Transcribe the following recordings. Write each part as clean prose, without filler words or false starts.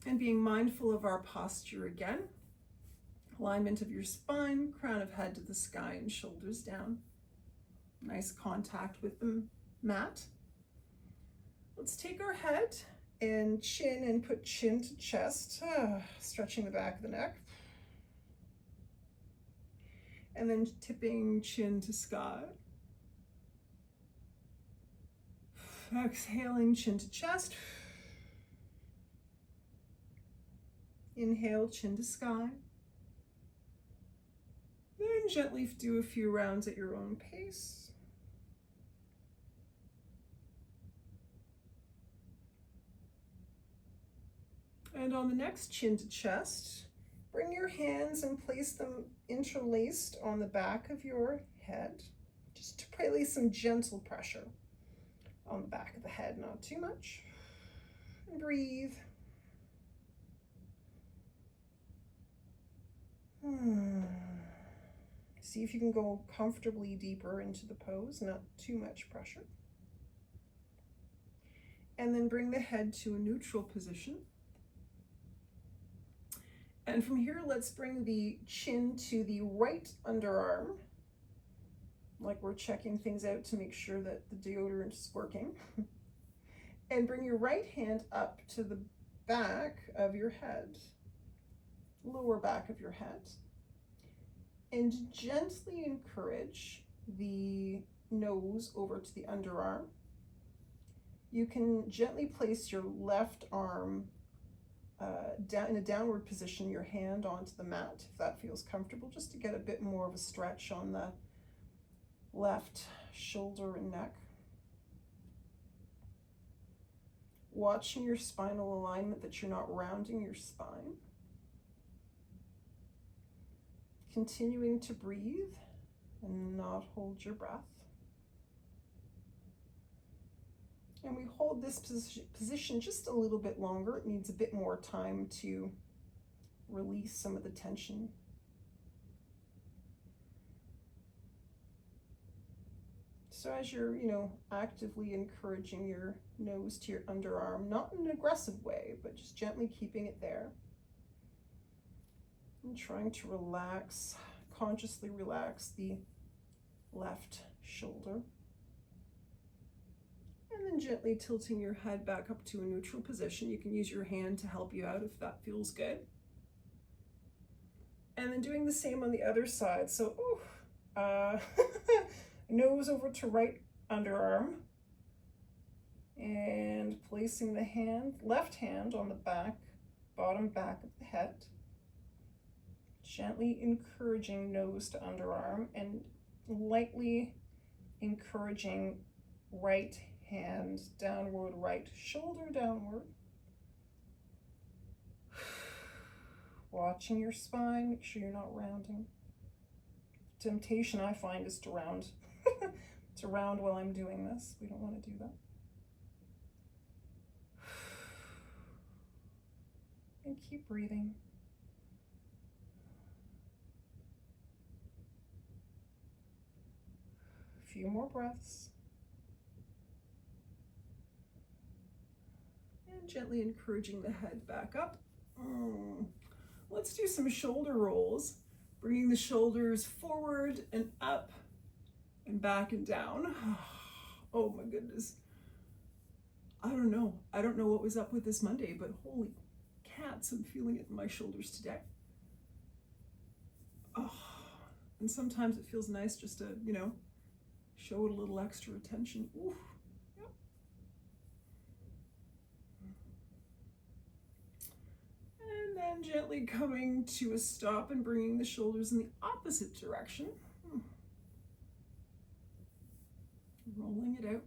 And being mindful of our posture again. Alignment of your spine, crown of head to the sky and shoulders down. Nice contact with the mat. Let's take our head and chin and put chin to chest, stretching the back of the neck. And then tipping chin to sky. Exhaling chin to chest. Inhale, chin to sky. Then gently do a few rounds at your own pace. And on the next chin to chest, bring your hands and place them interlaced on the back of your head, just to release some gentle pressure on the back of the head, not too much. And breathe. See if you can go comfortably deeper into the pose, not too much pressure. And then bring the head to a neutral position. And from here, let's bring the chin to the right underarm, like we're checking things out to make sure that the deodorant is working. And bring your right hand up to the back of your head, lower back of your head. And gently encourage the nose over to the underarm. You can gently place your left arm down in a downward position, your hand onto the mat, if that feels comfortable, just to get a bit more of a stretch on the left shoulder and neck. Watching your spinal alignment, that you're not rounding your spine. Continuing to breathe and not hold your breath. And we hold this position just a little bit longer. It needs a bit more time to release some of the tension. So as you're, actively encouraging your nose to your underarm, not in an aggressive way, but just gently keeping it there. And trying to relax, consciously relax the left shoulder. And then gently tilting your head back up to a neutral position. You can use your hand to help you out if that feels good. And then doing the same on the other side. So, nose over to right underarm. And placing the left hand on the bottom back of the head. Gently encouraging nose to underarm and lightly encouraging right hand downward, right shoulder downward. Watching your spine, make sure you're not rounding. Temptation, I find, is to round. To round while I'm doing this. We don't want to do that. And keep breathing. A few more breaths. And gently encouraging the head back up. Let's do some shoulder rolls, bringing the shoulders forward and up and back and down. Oh my goodness. I don't know what was up with this Monday, but holy cats, I'm feeling it in my shoulders today. And sometimes it feels nice just to, show it a little extra attention. Ooh. Yep. And then gently coming to a stop and bringing the shoulders in the opposite direction. Rolling it out.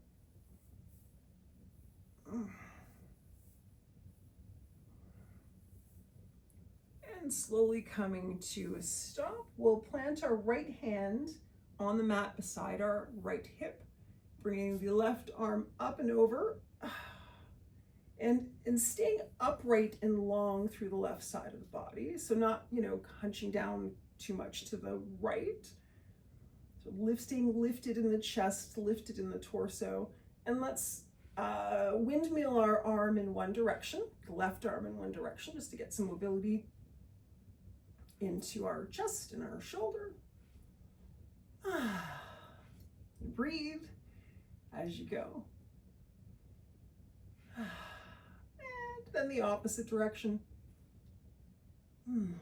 And slowly coming to a stop, we'll plant our right hand on the mat beside our right hip, bringing the left arm up and over, and staying upright and long through the left side of the body. So not, hunching down too much to the right. So staying lifted in the chest, lifted in the torso. And let's Windmill our arm in one direction, the left arm in one direction, just to get some mobility into our chest and our shoulder. Breathe as you go. And then the opposite direction. And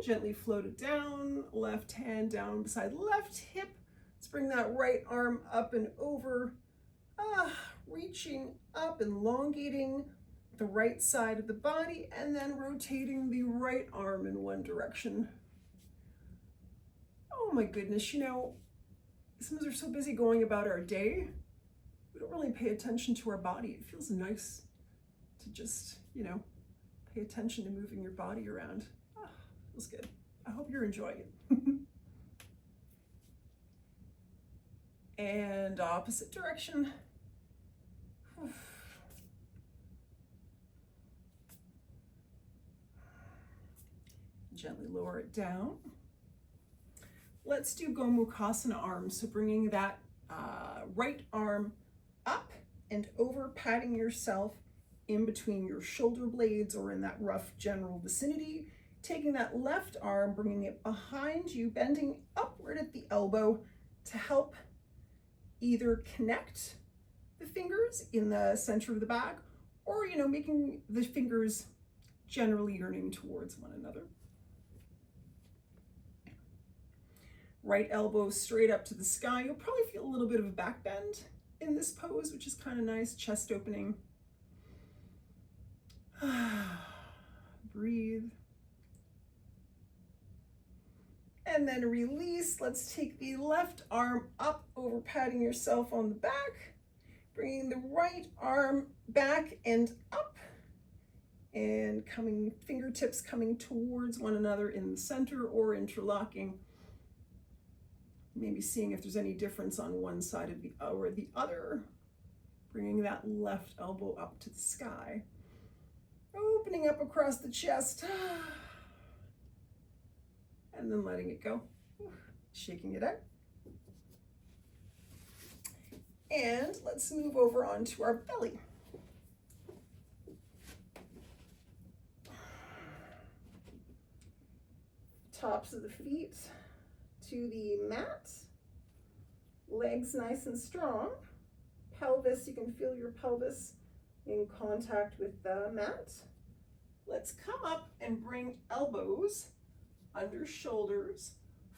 gently float it down, left hand down beside left hip. Let's bring that right arm up and over, reaching up, elongating the right side of the body, and then rotating the right arm in one direction. Oh my goodness, you know, sometimes we're so busy going about our day, we don't really pay attention to our body. It feels nice to just, you know, pay attention to moving your body around. Feels good. I hope you're enjoying it. And opposite direction. Gently lower it down. Let's do Gomukhasana arms. So bringing that right arm up and over, patting yourself in between your shoulder blades or in that rough general vicinity. Taking that left arm, bringing it behind you, bending upward at the elbow to help either connect the fingers in the center of the back, or, you know, making the fingers generally yearning towards one another. Right elbow straight up to the sky. You'll probably feel a little bit of a back bend in this pose, which is kind of nice. Chest opening. Breathe. And then release. Let's take the left arm up, over patting yourself on the back. Bringing the right arm back and up. And fingertips coming towards one another in the center or interlocking. Maybe seeing if there's any difference on one side of the or the other. Bringing that left elbow up to the sky. Opening up across the chest. And then letting it go. Shaking it out. And let's move over onto our belly. Tops of the feet to the mat. Legs nice and strong. Pelvis, you can feel your pelvis in contact with the mat. Let's come up and bring elbows under shoulders,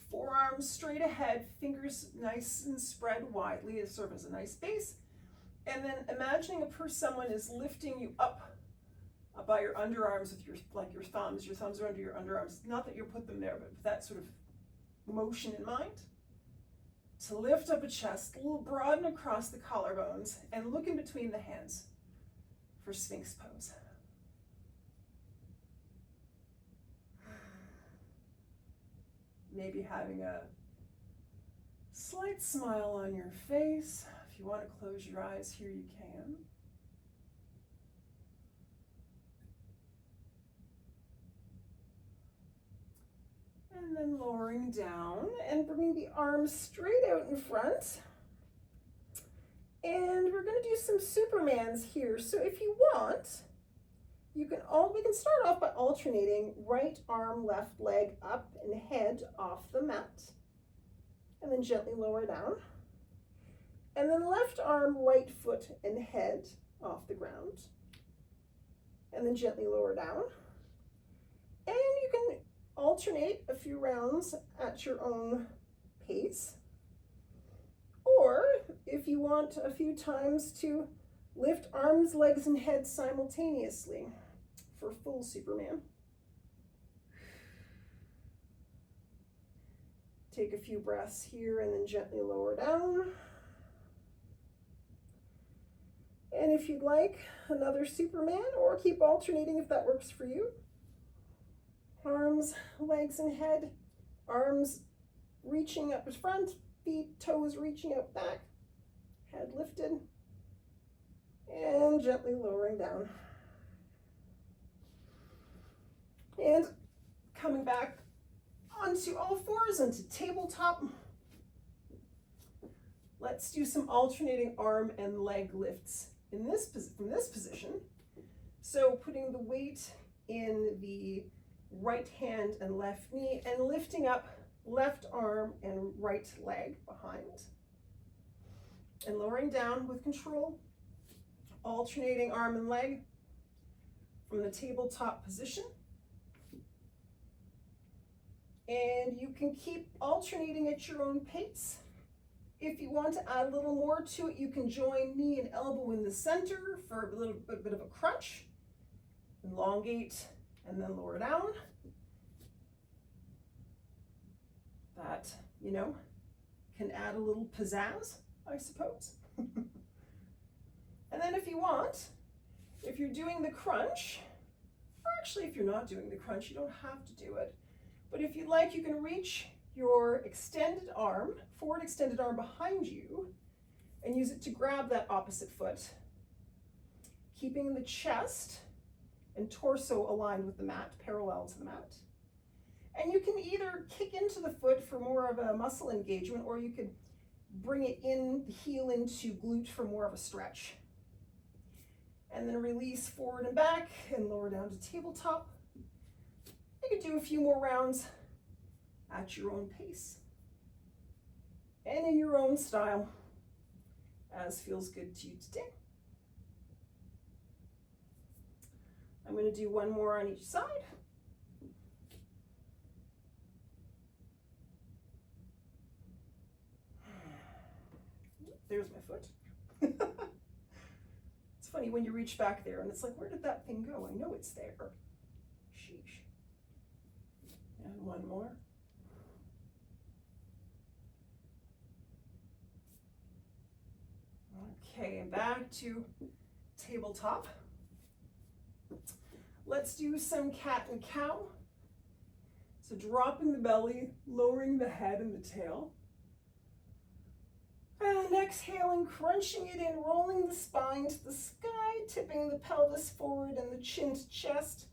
forearms straight ahead, fingers nice and spread widely to serve as a nice base. And then imagining someone is lifting you up by your underarms with your thumbs. Your thumbs are under your underarms. Not that you put them there, but with that sort of motion in mind. To lift up a chest, broaden across the collarbones, and look in between the hands for Sphinx pose. Maybe having a slight smile on your face. If you want to close your eyes here, you can. And then lowering down and bringing the arms straight out in front. And we're going to do some Supermans here. So if you want, we can start off by alternating right arm, left leg up and head off the mat. And then gently lower down. And then left arm, right foot and head off the ground. And then gently lower down. And you can alternate a few rounds at your own pace. Or if you want a few times to lift arms, legs, and head simultaneously for full Superman. Take a few breaths here and then gently lower down. And if you'd like another Superman, or keep alternating if that works for you. Arms, legs, and head. Arms reaching up in front, feet, toes reaching out back. Head lifted. And gently lowering down. And coming back onto all fours, onto tabletop. Let's do some alternating arm and leg lifts in from this position. So putting the weight in the right hand and left knee and lifting up left arm and right leg behind. And lowering down with control, alternating arm and leg from the tabletop position. And you can keep alternating at your own pace. If you want to add a little more to it, you can join knee and elbow in the center for a little bit of a crunch. Elongate and then lower down. That, you know, can add a little pizzazz, I suppose. And then if you want, if you're doing the crunch, or actually if you're not doing the crunch, you don't have to do it. But if you'd like, you can reach your extended arm, forward extended arm behind you, and use it to grab that opposite foot, keeping the chest and torso aligned with the mat, parallel to the mat. And you can either kick into the foot for more of a muscle engagement, or you could bring it in, the heel into glute for more of a stretch. And then release forward and back and lower down to tabletop. You could do a few more rounds at your own pace and in your own style, as feels good to you today. I'm going to do one more on each side. There's my foot. It's funny when you reach back there and it's like, where did that thing go? I know it's there. Sheesh. And one more. Okay, and back to tabletop. Let's do some cat and cow. So dropping the belly, lowering the head and the tail. And exhaling, crunching it in, rolling the spine to the sky, tipping the pelvis forward and the chin to chest,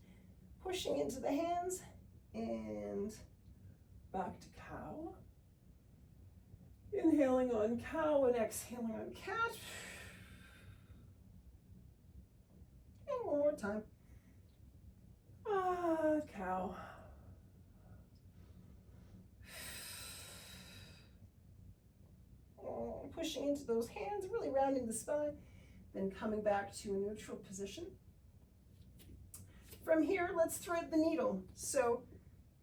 pushing into the hands, and back to cow. Inhaling on cow and exhaling on cat. And one more time. Cow. Pushing into those hands, really rounding the spine, then coming back to a neutral position. From here, let's thread the needle. So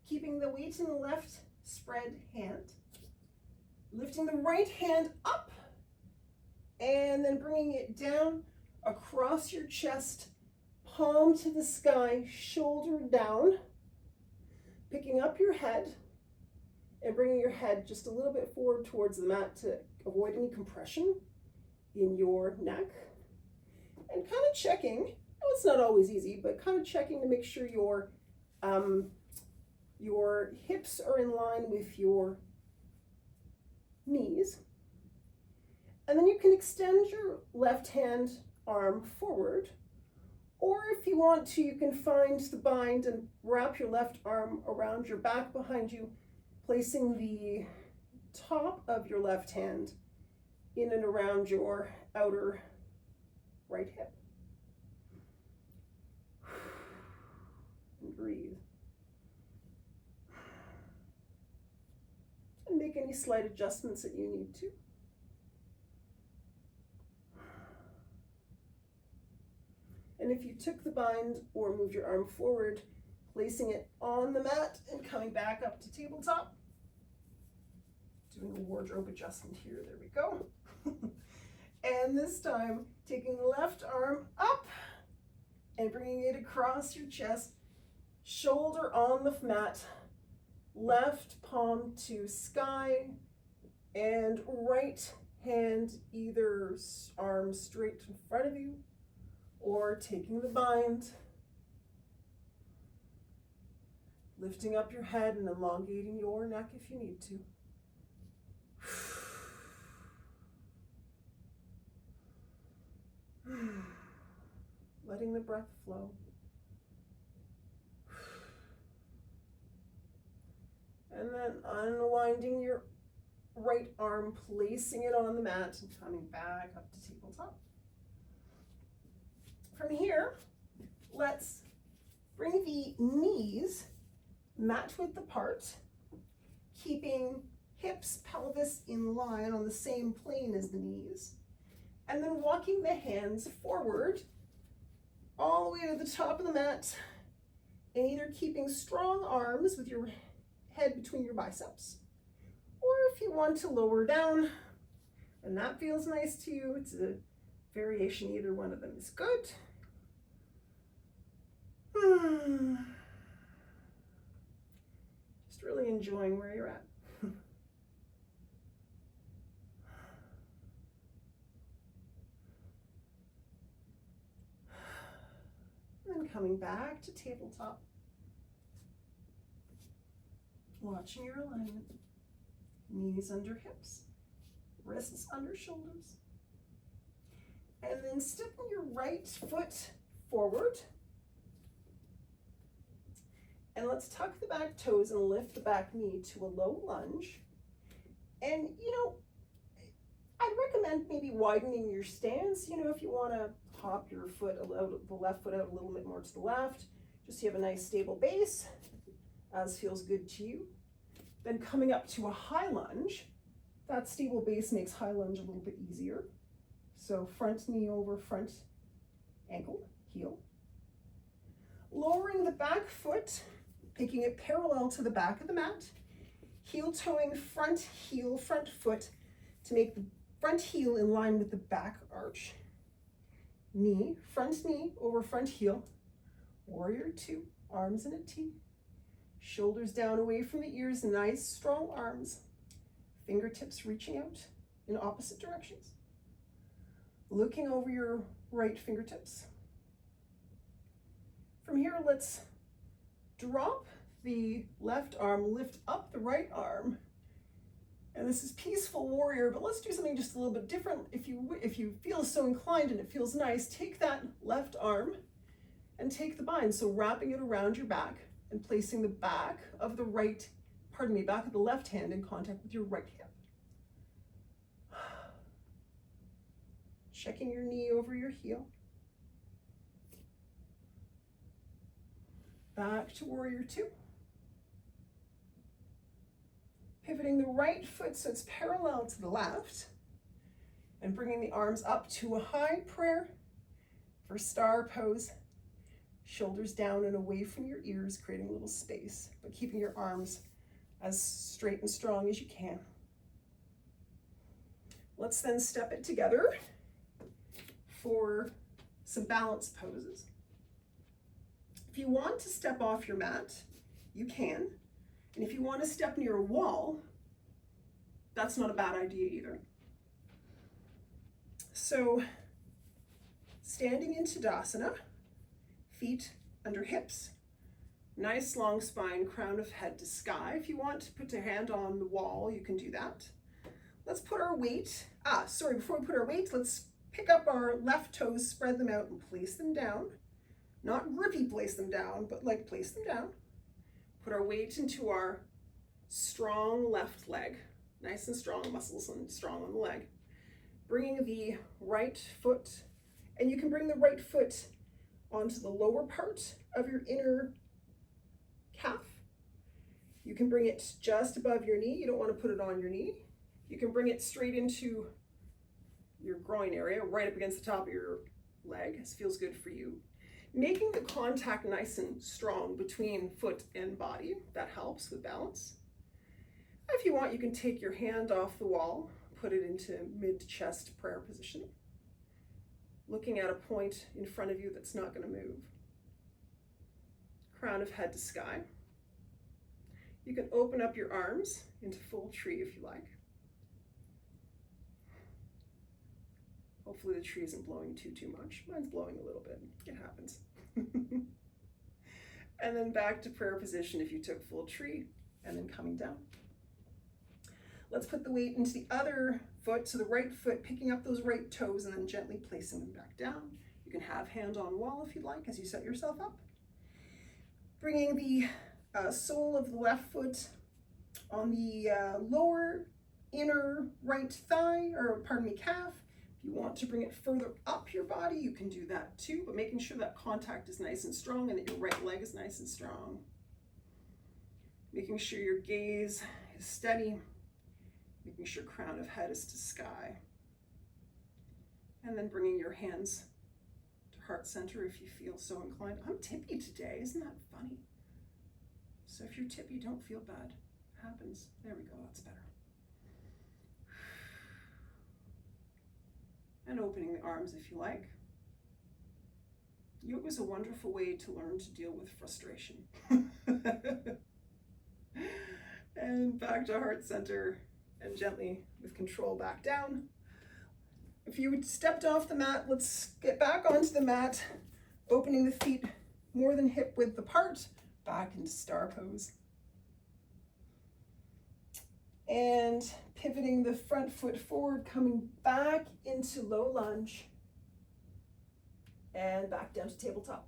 keeping the weight in the left spread hand, lifting the right hand up, and then bringing it down across your chest, palm to the sky, shoulder down, picking up your head and bringing your head just a little bit forward towards the mat to avoid any compression in your neck. And kind of checking, it's not always easy, but kind of checking to make sure your hips are in line with your knees. And then you can extend your left hand arm forward, or if you want to, you can find the bind and wrap your left arm around your back behind you, placing the top of your left hand in and around your outer right hip. And breathe. And make any slight adjustments that you need to. And if you took the bind or moved your arm forward, placing it on the mat and coming back up to tabletop. Doing a wardrobe adjustment here, there we go. And this time, taking the left arm up and bringing it across your chest, shoulder on the mat, left palm to sky, and right hand either arm straight in front of you, or taking the bind, lifting up your head and elongating your neck if you need to. Letting the breath flow. And then unwinding your right arm, placing it on the mat and coming back up to tabletop. From here, let's bring the knees mat width apart, keeping hips, pelvis in line on the same plane as the knees, and then walking the hands forward all the way to the top of the mat, and either keeping strong arms with your head between your biceps, or if you want to lower down and that feels nice to you, it's a variation, either one of them is good. Just really enjoying where you're at. And then coming back to tabletop. Watching your alignment. Knees under hips. Wrists under shoulders. And then stepping your right foot forward. And let's tuck the back toes and lift the back knee to a low lunge. And I'd recommend maybe widening your stance. If you want to hop your foot, the left foot out a little bit more to the left, just so you have a nice stable base, as feels good to you. Then coming up to a high lunge, that stable base makes high lunge a little bit easier. So front knee over front ankle, heel. Lowering the back foot, picking it parallel to the back of the mat, heel toeing front heel, front foot to make the front heel in line with the back arch. Front knee over front heel, warrior two, arms in a T. Shoulders down away from the ears, nice strong arms. Fingertips reaching out in opposite directions. Looking over your right fingertips. From here, let's drop the left arm, lift up the right arm. And this is peaceful warrior, but let's do something just a little bit different. If you feel so inclined and it feels nice, take that left arm and take the bind. So wrapping it around your back and placing the back of the back of the left hand in contact with your right hip. Checking your knee over your heel. Back to warrior two. Pivoting the right foot so it's parallel to the left, and bringing the arms up to a high prayer for star pose. Shoulders down and away from your ears, creating a little space, but keeping your arms as straight and strong as you can. Let's then step it together for some balance poses. If you want to step off your mat, you can. And if you want to step near a wall, that's not a bad idea either. So, standing in Tadasana, feet under hips, nice long spine, crown of head to sky. If you want to put a hand on the wall, you can do that. Let's put our weight, before we put our weight, let's pick up our left toes, spread them out and place them down. Not grippy place them down, but like place them down. Put our weight into our strong left leg, nice and strong muscles and strong on the leg. Bringing the right foot, and you can bring the right foot onto the lower part of your inner calf. You can bring it just above your knee. You don't want to put it on your knee. You can bring it straight into your groin area, right up against the top of your leg. This feels good for you. Making the contact nice and strong between foot and body, that helps with balance. If you want, you can take your hand off the wall, put it into mid-chest prayer position, looking at a point in front of you that's not going to move. Crown of head to sky. You can open up your arms into full tree if you like. Hopefully the tree isn't blowing too much. Mine's blowing a little bit. It happens. And then back to prayer position if you took full tree, and then coming down. Let's put the weight into the other foot, so the right foot, picking up those right toes and then gently placing them back down. You can have hand on wall if you'd like as you set yourself up. Bringing the sole of the left foot On the lower inner right thigh, or pardon me, calf, if you want to bring it further up your body, you can do that too, but making sure that contact is nice and strong and that your right leg is nice and strong. Making sure your gaze is steady, making sure crown of head is to sky. And then bringing your hands to heart center if you feel so inclined. I'm tippy today, isn't that funny? So if you're tippy, don't feel bad. It happens. There we go, that's better. And opening the arms if you like. Yoga is a wonderful way to learn to deal with frustration. And back to heart center, and gently with control back down. If you stepped off the mat, let's get back onto the mat, opening the feet more than hip width apart, back into star pose. And pivoting the front foot forward, coming back into low lunge, and back down to tabletop.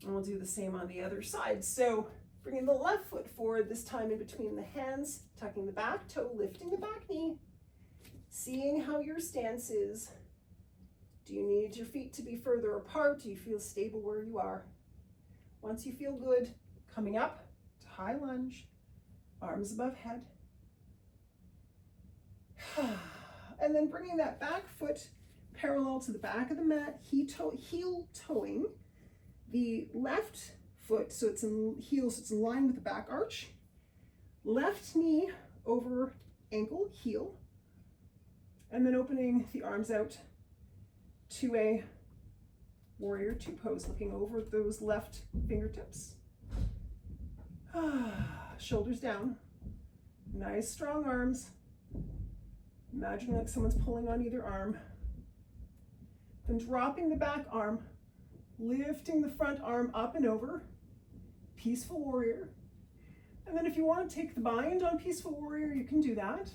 And we'll do the same on the other side. So bringing the left foot forward, this time in between the hands, tucking the back toe, lifting the back knee, seeing how your stance is. Do you need your feet to be further apart? Do you feel stable where you are? Once you feel good, coming up to high lunge, arms above head. And then bringing that back foot parallel to the back of the mat, heel toeing the left foot, so it's in heel, so it's in line with the back arch. Left knee over ankle, heel. And then opening the arms out to a warrior two pose, looking over those left fingertips. Shoulders down. Nice strong arms. Imagine like someone's pulling on either arm. Then dropping the back arm, lifting the front arm up and over. Peaceful warrior. And then if you want to take the bind on peaceful warrior, you can do that.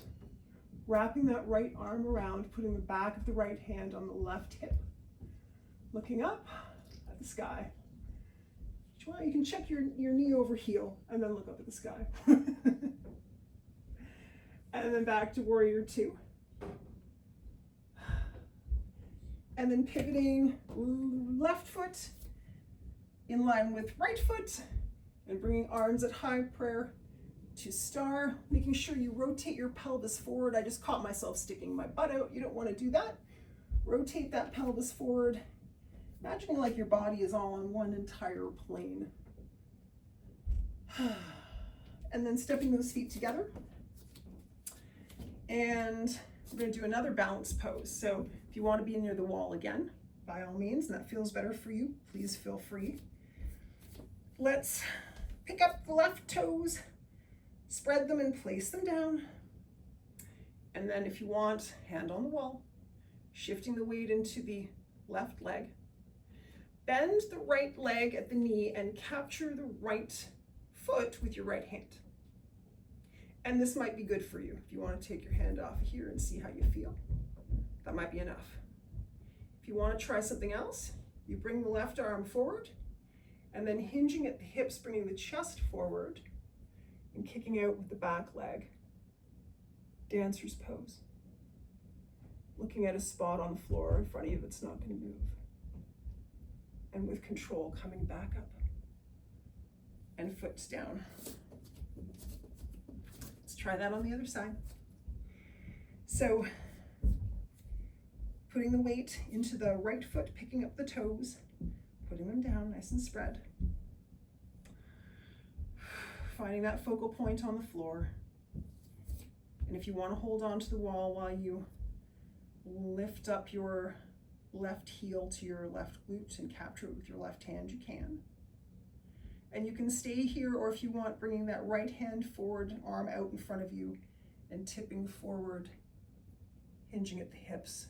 Wrapping that right arm around, putting the back of the right hand on the left hip. Looking up at the sky. You can check your knee over heel and then look up at the sky. And then back to warrior two. And then pivoting left foot in line with right foot and bringing arms at high prayer to star, making sure you rotate your pelvis forward. I just caught myself sticking my butt out. You don't want to do that. Rotate that pelvis forward. Imagining like your body is all on one entire plane. And then stepping those feet together. And we're going to do another balance pose. So if you want to be near the wall again, by all means, and that feels better for you, please feel free. Let's pick up the left toes, spread them and place them down. And then if you want, hand on the wall, shifting the weight into the left leg. Bend the right leg at the knee and capture the right foot with your right hand. And this might be good for you if you want to take your hand off here and see how you feel. That might be enough. If you want to try something else, you bring the left arm forward and then hinging at the hips, bringing the chest forward and kicking out with the back leg. Dancer's pose. Looking at a spot on the floor in front of you that's not going to move. And with control, coming back up and foot's down. Let's try that on the other side. So putting the weight into the right foot, picking up the toes, putting them down nice and spread. Finding that focal point on the floor. And if you want to hold on to the wall while you lift up your left heel to your left glute and capture it with your left hand, you can. And you can stay here, or if you want, bringing that right hand forward, arm out in front of you and tipping forward, hinging at the hips,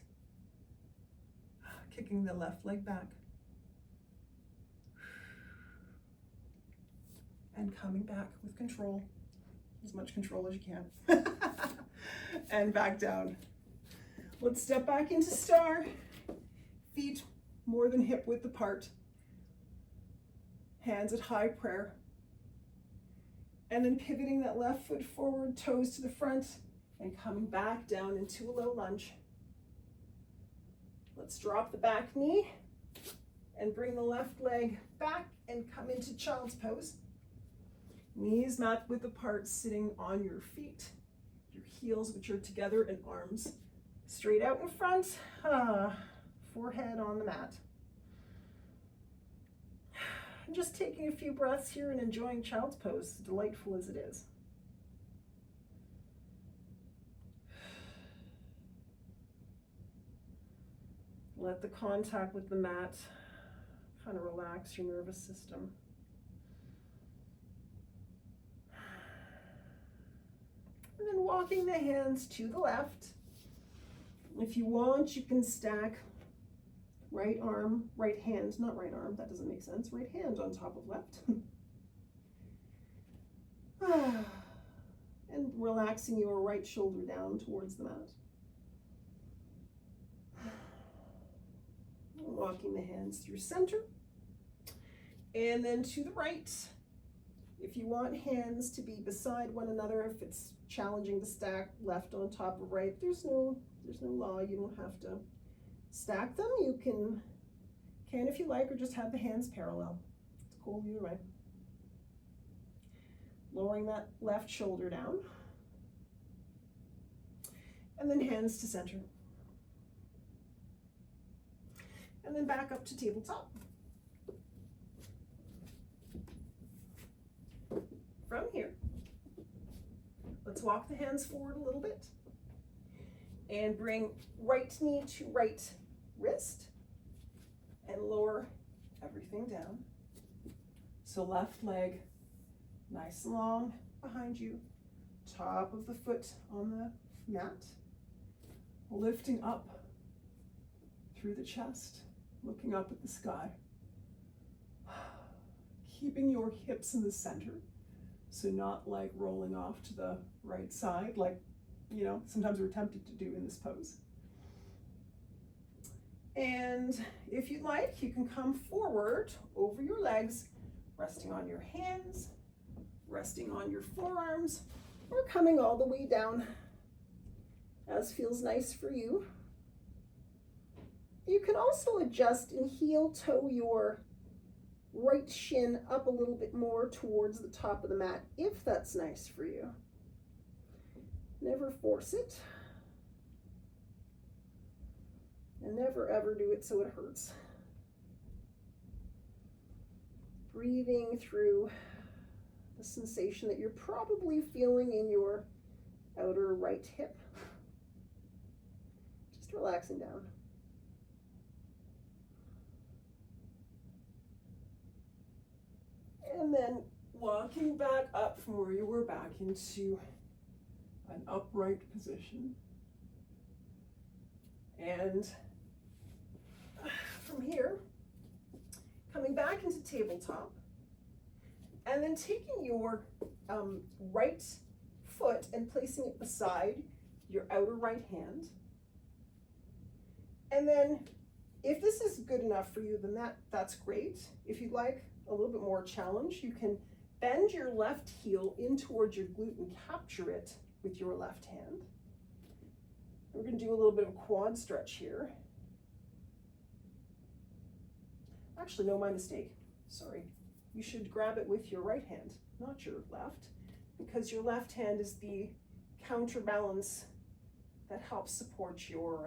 kicking the left leg back and coming back with control, as much control as you can. And back down. Let's step back into star. Feet more than hip width apart. hands at high prayer. And then pivoting that left foot forward, toes to the front, and coming back down into a low lunge. Let's drop the back knee and bring the left leg back and come into child's pose. Knees mat width apart, sitting on your feet. Your heels, which are together, and arms straight out in front. Forehead on the mat. I'm just taking a few breaths here and enjoying child's pose, delightful as it is. Let the contact with the mat kind of relax your nervous system. And then walking the hands to the left. If you want, you can stack right arm, right hand, not right arm, that doesn't make sense, right hand on top of left. And relaxing your right shoulder down towards the mat. Walking the hands through center. And then to the right. If you want hands to be beside one another, if it's challenging to stack left on top of right, there's no law. You don't have to stack them. You can if you like, or just have the hands parallel. It's cool either way. Lowering that left shoulder down. And then hands to center. And then back up to tabletop. From here, let's walk the hands forward a little bit and bring right knee to right wrist and lower everything down. So left leg nice and long behind you, top of the foot on the mat, lifting up through the chest, looking up at the sky, keeping your hips in the center. So not like rolling off to the right side, like, sometimes we're tempted to do in this pose. And if you'd like, you can come forward over your legs, resting on your hands, resting on your forearms, or coming all the way down, as feels nice for you. You can also adjust and heel toe your right shin up a little bit more towards the top of the mat, if that's nice for you. Never force it. And never ever do it so it hurts. Breathing through the sensation that you're probably feeling in your outer right hip. Just relaxing down. And then walking back up from where you were, back into an upright position. And from here, coming back into tabletop, and then taking your right foot and placing it beside your outer right hand. And then if this is good enough for you, then that's great. If you'd like a little bit more challenge, you can bend your left heel in towards your glute and capture it with your left hand. We're going to do a little bit of a quad stretch here. Actually, no, my mistake. Sorry. You should grab it with your right hand, not your left, because your left hand is the counterbalance that helps support your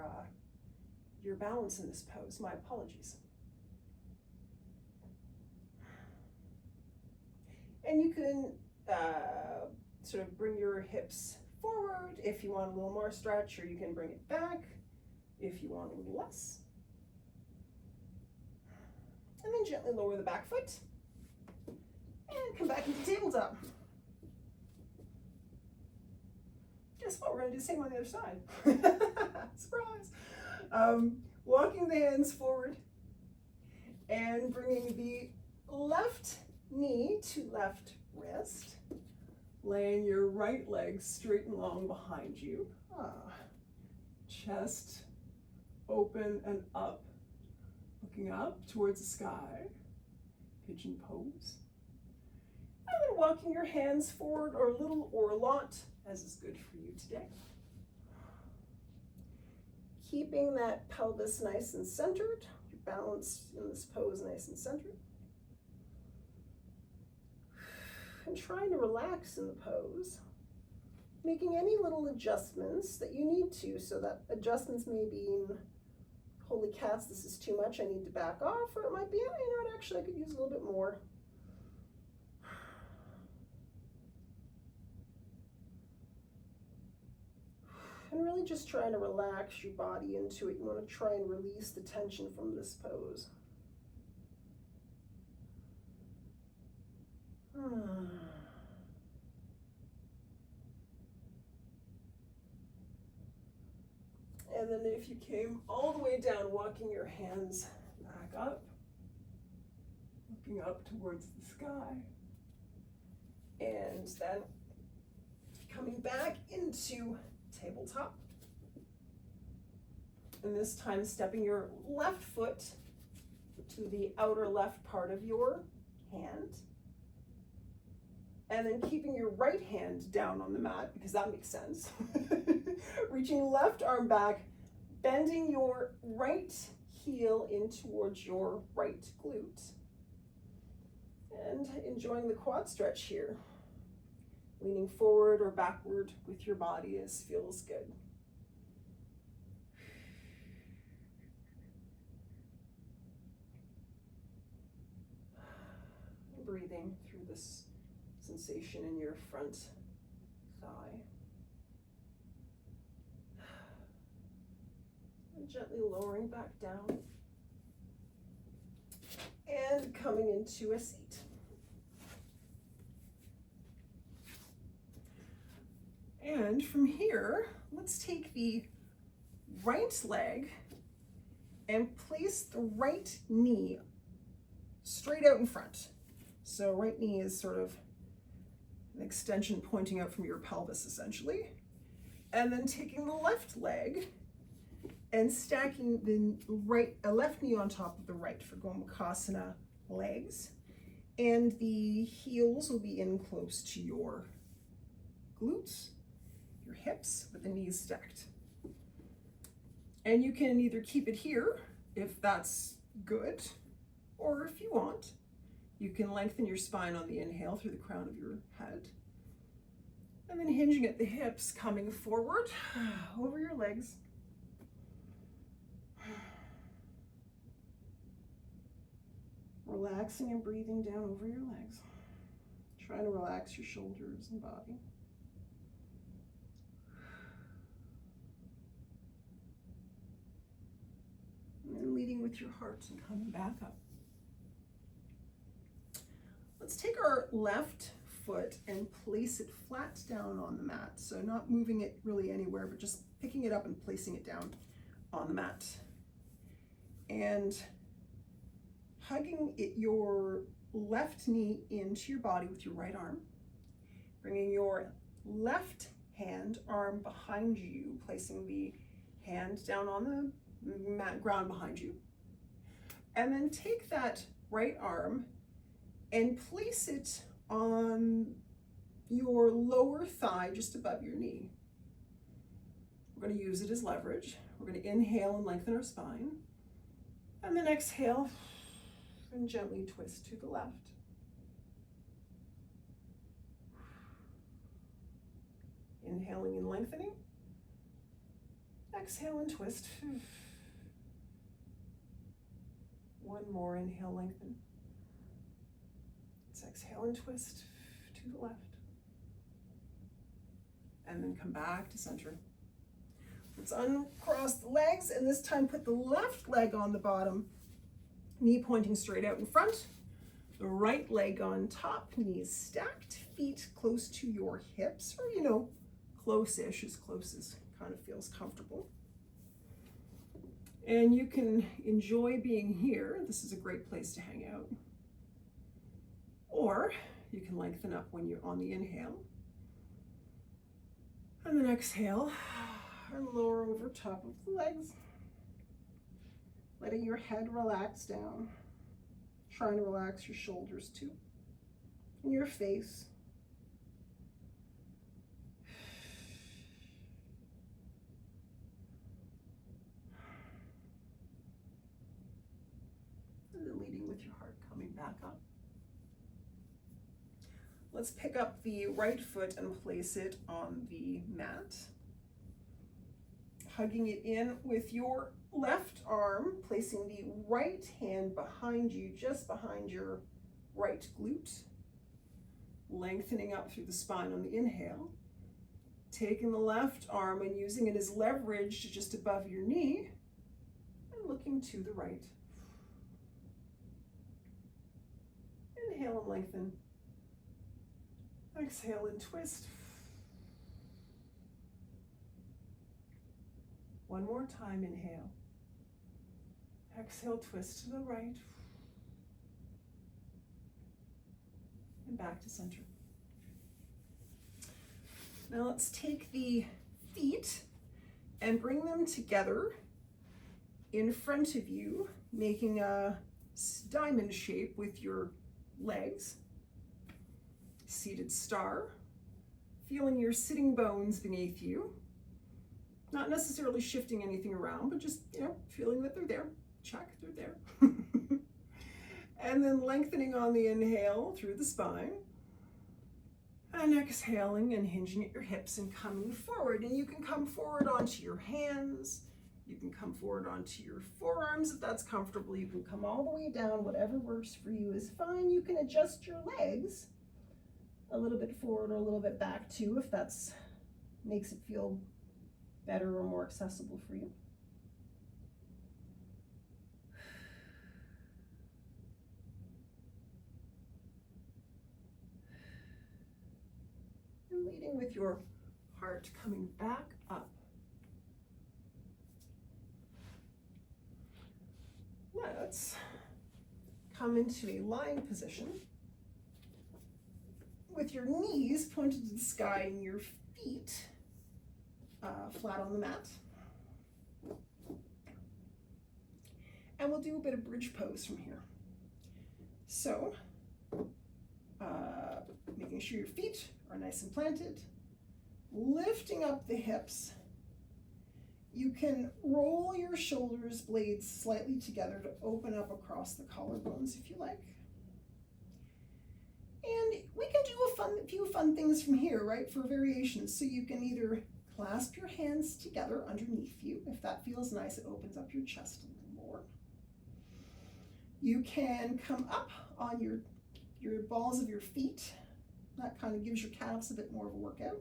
balance in this pose. My apologies. And you can sort of bring your hips forward if you want a little more stretch, or you can bring it back if you want a little less. And then gently lower the back foot and come back into tabletop. Guess what? We're going to do the same on the other side. Surprise! Walking the hands forward and bringing the left knee to left wrist, laying your right leg straight and long behind you. Chest open and up, looking up towards the sky. pigeon pose. And then walking your hands forward or a little or a lot, as is good for you today. Keeping that pelvis nice and centered, your balance in this pose nice and centered. And trying to relax in the pose, making any little adjustments that you need to, so that adjustments may be, holy cats, this is too much, I need to back off, or it might be, oh, you know what, actually I could use a little bit more. And really just trying to relax your body into it. You want to try and release the tension from this pose. And then if you came all the way down, walking your hands back up, looking up towards the sky, and then coming back into tabletop. And this time stepping your left foot to the outer left part of your hand. And then keeping your right hand down on the mat, because that makes sense. Reaching left arm back, bending your right heel in towards your right glute. And enjoying the quad stretch here. Leaning forward or backward with your body as feels good. Breathing through this sensation in your front thigh. And gently lowering back down. And coming into a seat. And from here, let's take the right leg and place the right knee straight out in front. So right knee is sort of an extension pointing out from your pelvis, essentially. And then taking the left leg and stacking the left knee on top of the right for Gomukhasana legs. And the heels will be in close to your glutes, your hips, with the knees stacked. And you can either keep it here if that's good, or if you want, you can lengthen your spine on the inhale through the crown of your head. And then hinging at the hips, coming forward over your legs. Relaxing and breathing down over your legs. Trying to relax your shoulders and body. And then leading with your heart and coming back up. Let's take our left foot and place it flat down on the mat. So not moving it really anywhere, but just picking it up and placing it down on the mat. And hugging your left knee into your body with your right arm. Bringing your left arm behind you, placing the hand down on the mat ground behind you. And then take that right arm and place it on your lower thigh just above your knee. We're going to use it as leverage. We're going to inhale and lengthen our spine. And then exhale and gently twist to the left. Inhaling and lengthening. Exhale and twist. One more, inhale, lengthen. Let's exhale and twist to the left. And then come back to center. Let's uncross the legs, and this time put the left leg on the bottom, knee pointing straight out in front. The right leg on top, knees stacked, feet close to your hips, or close-ish, as close as kind of feels comfortable. And you can enjoy being here. This is a great place to hang out. Or you can lengthen up when you're on the inhale. And then exhale and lower over top of the legs. Letting your head relax down. trying to relax your shoulders too, and your face. And then leading with your heart, coming back up. Let's pick up the right foot and place it on the mat. Hugging it in with your left arm, placing the right hand behind you, just behind your right glute. Lengthening up through the spine on the inhale. Taking the left arm and using it as leverage to just above your knee, and looking to the right. Inhale and lengthen. Exhale and twist. One more time, inhale. Exhale, twist to the right. And back to center. Now let's take the feet and bring them together in front of you, making a diamond shape with your legs. Seated star. Feeling your sitting bones beneath you. Not necessarily shifting anything around, but just, feeling that they're there. Check, they're there. And then lengthening on the inhale through the spine. And exhaling and hinging at your hips and coming forward. And you can come forward onto your hands. You can come forward onto your forearms if that's comfortable. You can come all the way down. Whatever works for you is fine. You can adjust your legs a little bit forward or a little bit back too, if that's makes it feel better or more accessible for you. And leading with your heart coming back up. Let's come into a lying position with your knees pointed to the sky and your feet flat on the mat. And we'll do a bit of bridge pose from here. So, making sure your feet are nice and planted, lifting up the hips. You can roll your shoulders blades slightly together to open up across the collarbones if you like. And we can do a few fun things from here, right, for variations. So you can either clasp your hands together underneath you. If that feels nice, it opens up your chest a little more. You can come up on your balls of your feet. That kind of gives your calves a bit more of a workout.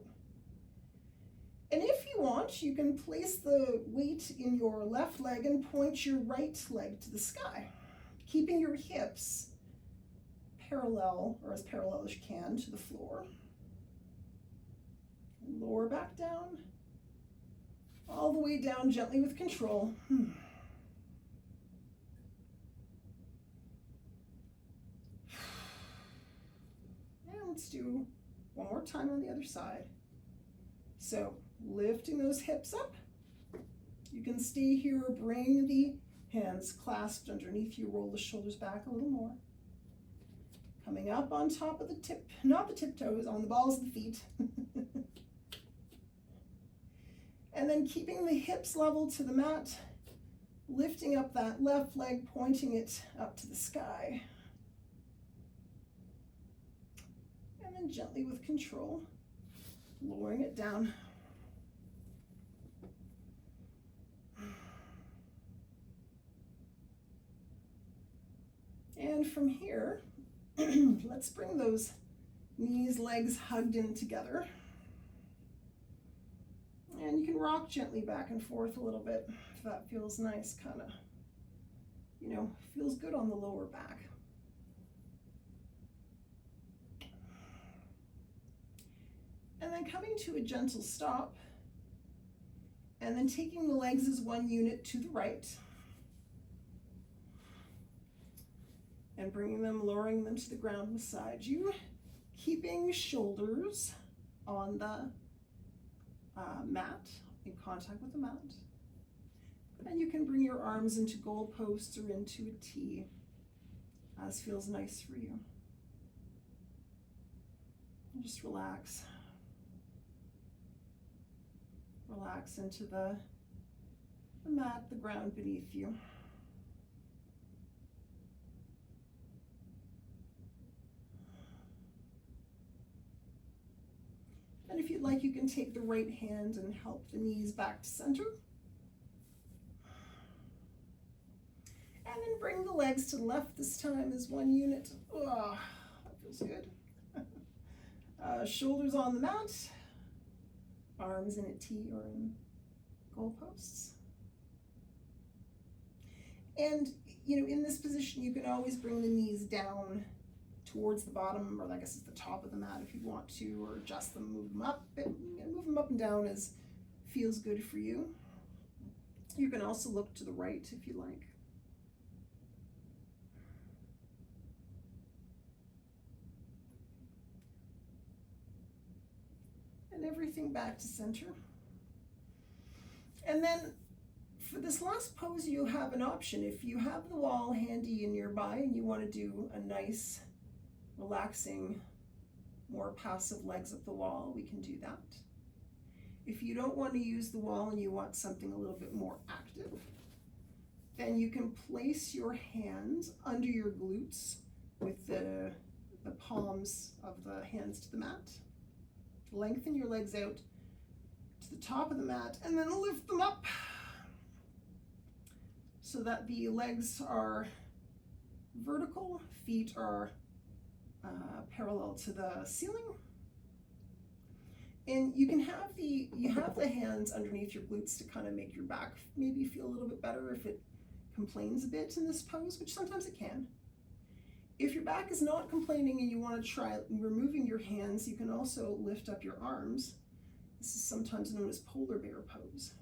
And if you want, you can place the weight in your left leg and point your right leg to the sky, keeping your hips parallel, or as parallel as you can, to the floor. Lower back down, all the way down gently with control. And let's do one more time on the other side. So lifting those hips up. You can stay here, bring the hands clasped underneath you, roll the shoulders back a little more. Coming up on top of the tip, not the tiptoes, on the balls of the feet. And then keeping the hips level to the mat, lifting up that left leg, pointing it up to the sky. And then gently with control, lowering it down. And from here, let's bring those knees, legs hugged in together. And you can rock gently back and forth a little bit if that feels nice, kind of, feels good on the lower back. And then coming to a gentle stop, and then taking the legs as one unit to the right, and bringing them, lowering them to the ground beside you, keeping shoulders on the mat, in contact with the mat. And you can bring your arms into goalposts or into a T as feels nice for you. And just relax. Relax into the mat, the ground beneath you. And if you'd like, you can take the right hand and help the knees back to center. And then bring the legs to the left this time as one unit. Oh, that feels good. Shoulders on the mat, arms in a T or in goalposts. And, in this position, you can always bring the knees down towards the bottom, or I guess it's the top of the mat if you want to, or adjust them, move them up. Move them up and down as feels good for you. You can also look to the right if you like. And everything back to center. And then for this last pose, you have an option. If you have the wall handy and nearby and you want to do a nice, relaxing, more passive legs up the wall, we can do that. If you don't want to use the wall and you want something a little bit more active, then you can place your hands under your glutes with the palms of the hands to the mat. Lengthen your legs out to the top of the mat and then lift them up so that the legs are vertical, feet are parallel to the ceiling. And you can have the hands underneath your glutes to kind of make your back maybe feel a little bit better if it complains a bit in this pose, which sometimes it can. If your back is not complaining and you want to try removing your hands, you can also lift up your arms. This is sometimes known as polar bear pose.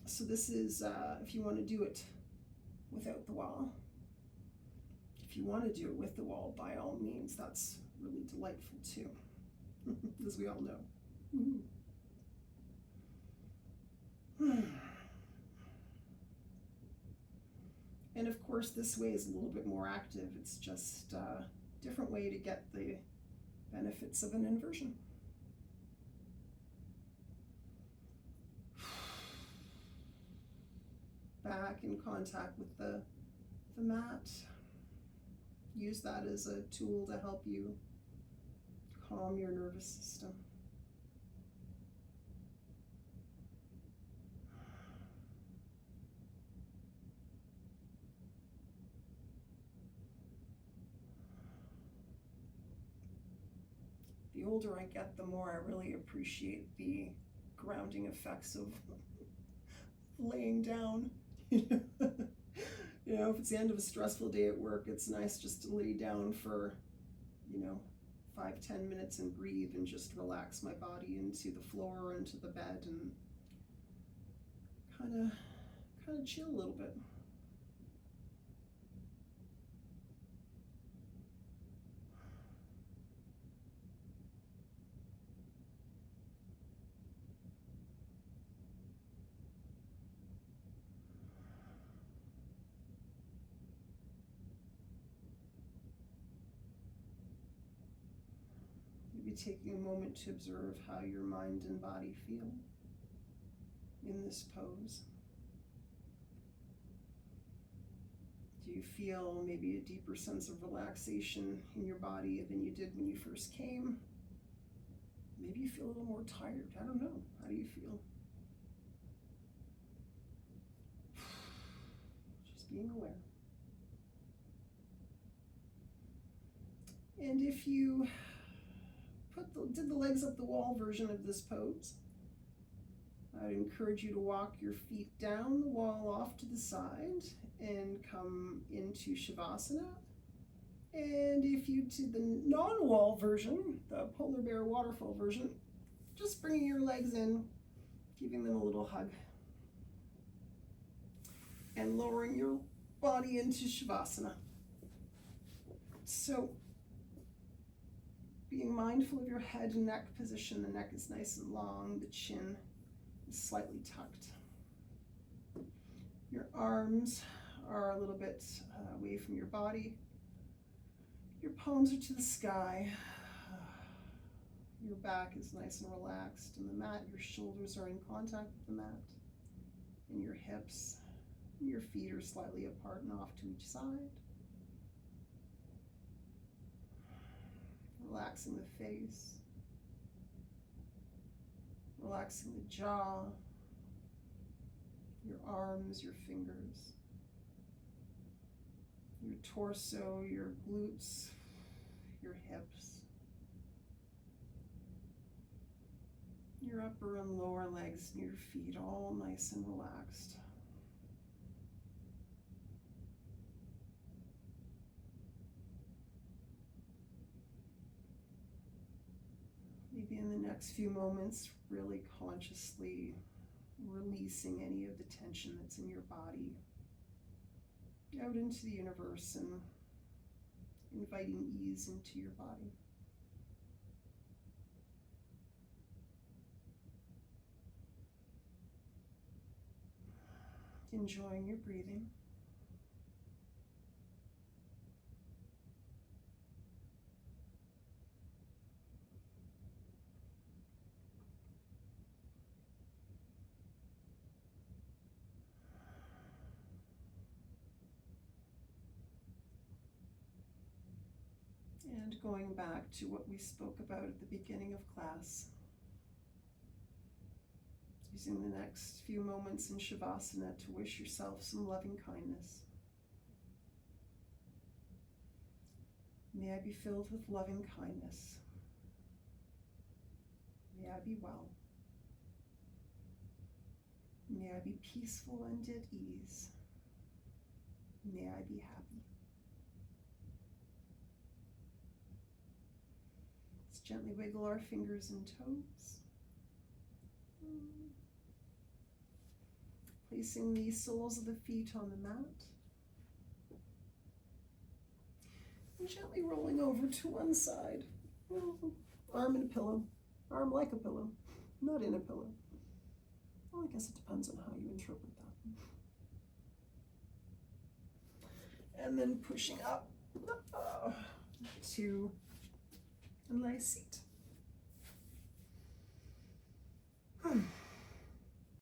So this is if you want to do it without the wall. If you want to do it with the wall, by all means, that's really delightful too, as we all know. And of course, this way is a little bit more active. It's just a different way to get the benefits of an inversion. Back in contact with the mat. Use that as a tool to help you calm your nervous system. The older I get, the more I really appreciate the grounding effects of laying down. If it's the end of a stressful day at work, it's nice just to lay down for 5-10 minutes and breathe and just relax my body into the floor, into the bed, and kind of chill a little bit. Taking a moment to observe how your mind and body feel in this pose. Do you feel maybe a deeper sense of relaxation in your body than you did when you first came? Maybe you feel a little more tired. I don't know. How do you feel? Just being aware. And if you did the legs up the wall version of this pose, I'd encourage you to walk your feet down the wall off to the side and come into Shavasana. And if you did the non-wall version, the polar bear waterfall version, just bringing your legs in, giving them a little hug, and lowering your body into Shavasana. So, being mindful of your head and neck position. The neck is nice and long, the chin is slightly tucked. Your arms are a little bit away from your body. Your palms are to the sky. Your back is nice and relaxed in the mat. Your shoulders are in contact with the mat. And your hips, your feet are slightly apart and off to each side. Relaxing the face. Relaxing the jaw, your arms, your fingers, your torso, your glutes, your hips, your upper and lower legs and your feet, all nice and relaxed. Maybe in the next few moments, really consciously releasing any of the tension that's in your body out into the universe and inviting ease into your body. Enjoying your breathing. And going back to what we spoke about at the beginning of class, using the next few moments in Shavasana to wish yourself some loving kindness. May I be filled with loving kindness. May I be well. May I be peaceful and at ease. May I be happy. Let's gently wiggle our fingers and toes. Placing the soles of the feet on the mat. And gently rolling over to one side. Arm in a pillow. Arm like a pillow, not in a pillow. Well, I guess it depends on how you interpret that. And then pushing up to a nice seat.